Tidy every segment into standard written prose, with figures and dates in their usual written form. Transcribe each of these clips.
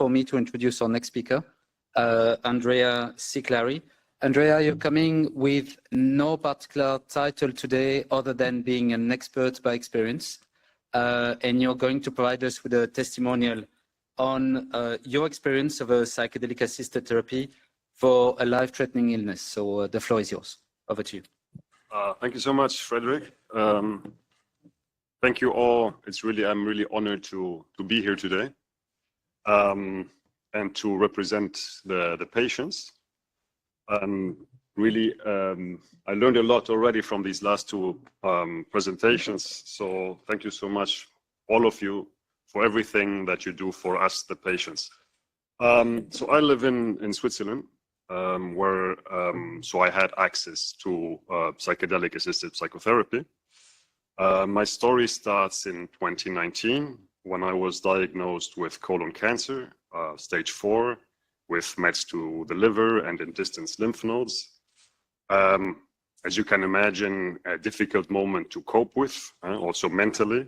for me to introduce our next speaker, Andrea Siclari. Andrea, you're coming with no particular title today other than being an expert by experience. And you're going to provide us with a testimonial on your experience of a psychedelic-assisted therapy for a life-threatening illness. So the floor is yours. Over to you. Thank you so much, Frederick. Thank you all. I'm really honored to be here today and to represent the patients. Really, I learned a lot already from these last two presentations. So thank you so much, all of you, for everything that you do for us, the patients. So I live in Switzerland, where so I had access to psychedelic-assisted psychotherapy. My story starts in 2019 when I was diagnosed with colon cancer, stage 4, with mets to the liver and in distant lymph nodes. As you can imagine, a difficult moment to cope with, also mentally.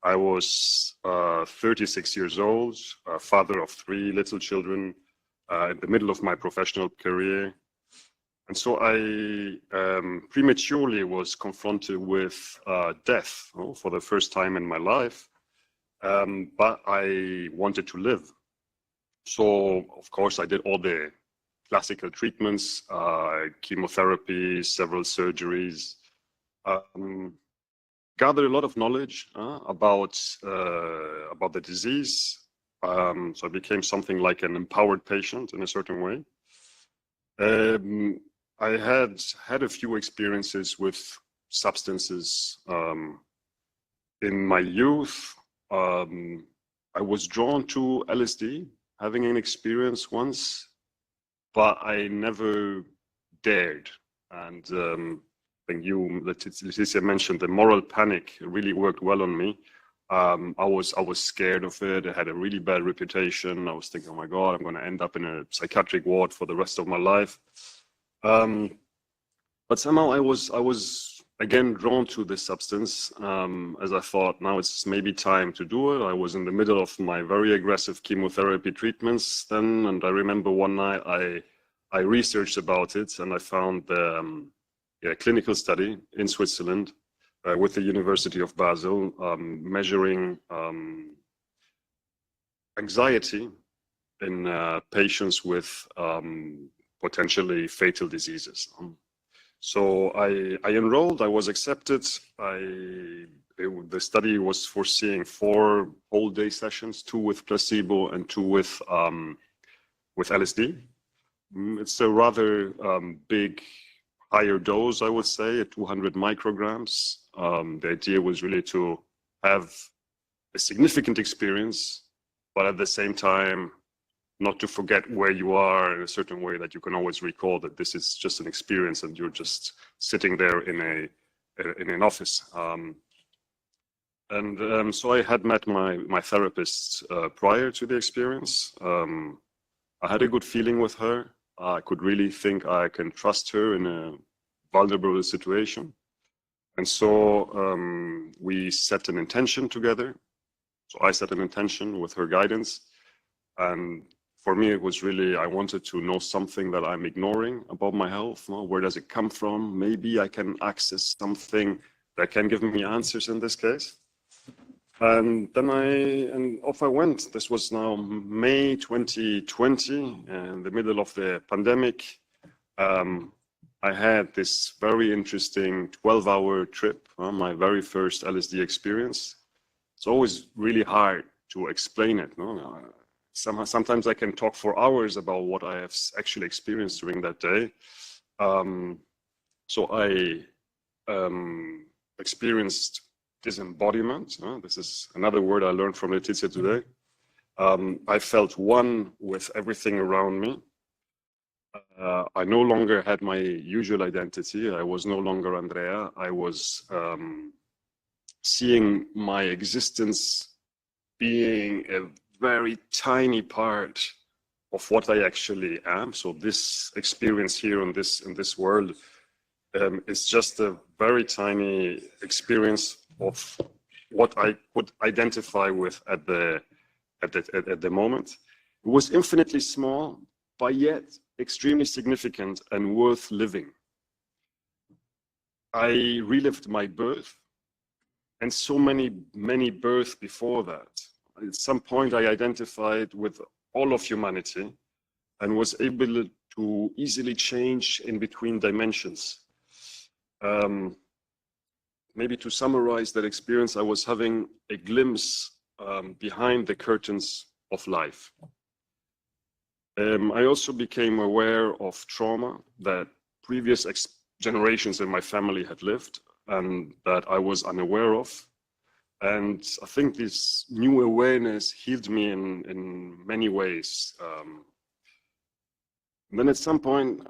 I was 36 years old, father of 3 little children, in the middle of my professional career. And so I prematurely was confronted with death for the first time in my life, but I wanted to live. So, of course, I did all the classical treatments, chemotherapy, several surgeries, gathered a lot of knowledge about the disease. So I became something like an empowered patient in a certain way. I had a few experiences with substances in my youth. I was drawn to LSD, having an experience once, but I never dared. And I think Laetitia mentioned the moral panic really worked well on me. I was scared of it. It had a really bad reputation. I was thinking, oh my God, I'm going to end up in a psychiatric ward for the rest of my life. But somehow I was again drawn to this substance, as I thought, now it's maybe time to do it. I was in the middle of my very aggressive chemotherapy treatments then, and I remember one night I researched about it, and I found a clinical study in Switzerland with the University of Basel, measuring anxiety in patients with potentially fatal diseases. So I enrolled, I was accepted. The study was foreseeing 4 whole-day sessions, 2 with placebo and 2 with LSD. It's a rather big, higher dose, I would say, at 200 micrograms. The idea was really to have a significant experience, but at the same time, not to forget where you are in a certain way, that you can always recall that this is just an experience and you're just sitting there in an office. So I had met my therapist prior to the experience. I had a good feeling with her. I could really think I can trust her in a vulnerable situation. And so we set an intention together. So I set an intention with her guidance. And for me, it was really, I wanted to know something that I'm ignoring about my health. Where does it come from? Maybe I can access something that can give me answers in this case. And then off I went. This was now May 2020, in the middle of the pandemic. I had this very interesting 12-hour trip, my very first LSD experience. It's always really hard to explain it. Sometimes I can talk for hours about what I have actually experienced during that day. So I experienced disembodiment. This is another word I learned from Laetitia today. I felt one with everything around me. I no longer had my usual identity. I was no longer Andrea. I was seeing my existence being a very tiny part of what I actually am. So this experience here in this world is just a very tiny experience of what I could identify with at the moment. It was infinitely small, but yet extremely significant and worth living. I relived my birth and so many births before that. At some point, I identified with all of humanity and was able to easily change in between dimensions. Maybe to summarize that experience, I was having a glimpse behind the curtains of life. I also became aware of trauma that previous generations in my family had lived and that I was unaware of. And I think this new awareness healed me in many ways. And then at some point,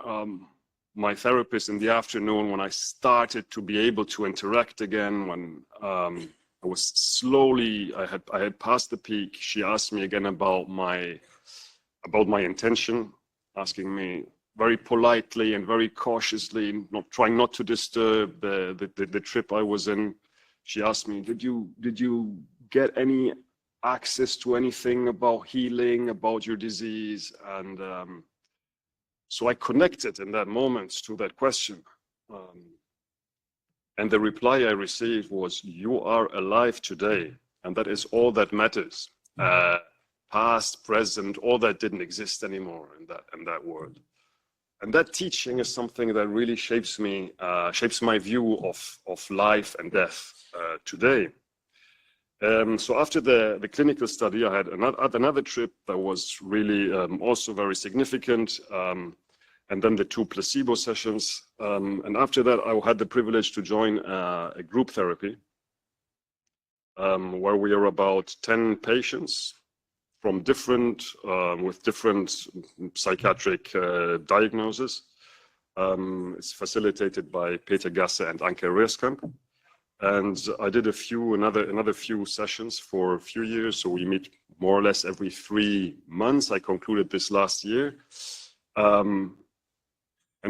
my therapist in the afternoon, when I started to be able to interact again, when I was slowly, I had passed the peak, she asked me again about my intention, asking me very politely and very cautiously, trying not to disturb the trip I was in. She asked me, did you get any access to anything about healing, about your disease? And so I connected in that moment to that question. And the reply I received was, you are alive today, and that is all that matters. Past, present, all that didn't exist anymore in that world. And that teaching is something that really shapes my view of life and death today. So after the clinical study, I had another trip that was really also very significant, and then the 2 placebo sessions. And after that, I had the privilege to join a group therapy where we are about 10 patients from with different psychiatric diagnoses. It's facilitated by Peter Gasse and Anke Reerskamp. And I did another few sessions for a few years. So we meet more or less every 3 months. I concluded this last year. And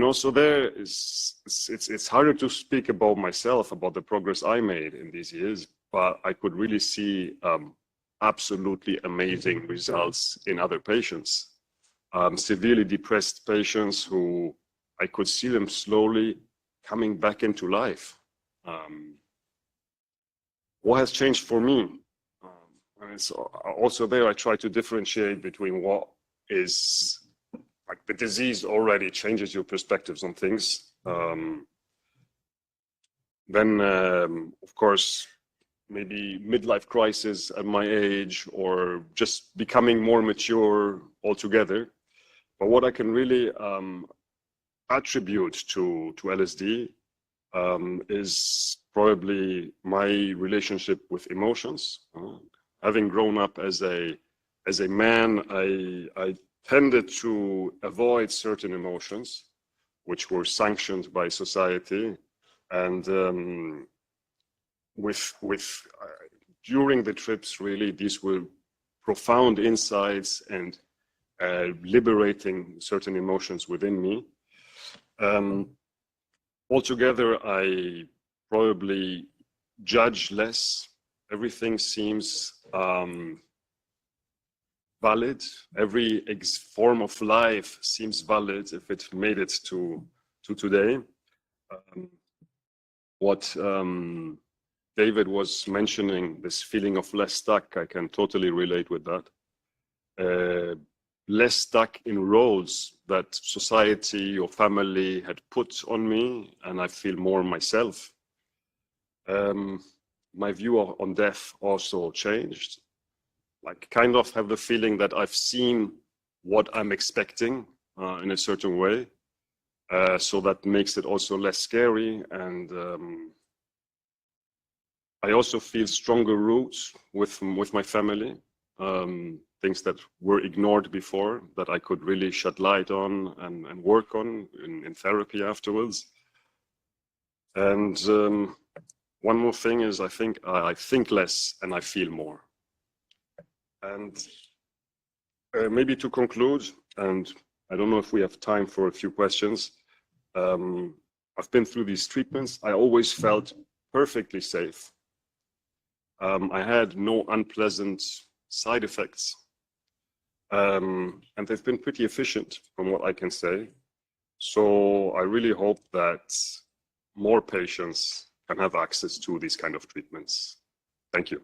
also there it's harder to speak about myself, about the progress I made in these years, but I could really see absolutely amazing results in other patients. Severely depressed patients who I could see them slowly coming back into life. What has changed for me? And it's also there I try to differentiate between what is like the disease already changes your perspectives on things. Then, of course, maybe midlife crisis at my age or just becoming more mature altogether. But what I can really attribute to LSD is probably my relationship with emotions. Having grown up as a man, I tended to avoid certain emotions, which were sanctioned by society, and during the trips, really, these were profound insights and liberating certain emotions within me. Altogether, I probably judge less. Everything seems valid. Every form of life seems valid if it made it to today. What David was mentioning, this feeling of less stuck, I can totally relate with that. Less stuck in roles that society or family had put on me, and I feel more myself. My view on death also changed. Like, kind of have the feeling that I've seen what I'm expecting in a certain way. So that makes it also less scary. And I also feel stronger roots with my family. Things that were ignored before that I could really shed light on and work on in therapy afterwards. And one more thing is I think less and I feel more. And maybe to conclude, and I don't know if we have time for a few questions. I've been through these treatments. I always felt perfectly safe. I had no unpleasant side effects. and they've been pretty efficient from what I can say. So I really hope that more patients can have access to these kind of treatments. Thank you.